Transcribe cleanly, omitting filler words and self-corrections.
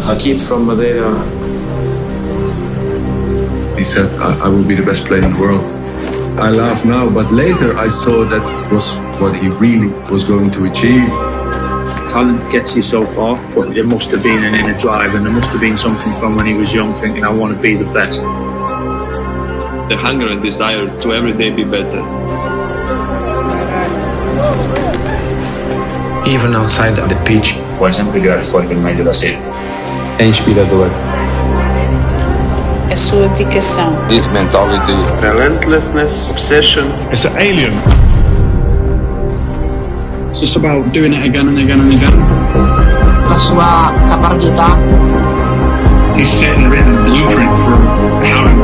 a kid from Madeira. He said, I will be the best player in the world. I laugh now, but later I saw that was what he really was going to achieve. Talent gets you so far, but there must have been an inner drive, and there must have been something from when he was young thinking, I want to be the best. The hunger and desire to every day be better. Even outside the pitch. Vuoi sempre tirare fuori il meglio da sé. É inspirador. A sua dedicação. This mentality. Relentlessness, obsession. It's an alien. It's just about doing it again and again and again. La sua caparbietà. He's set and written the blueprint for how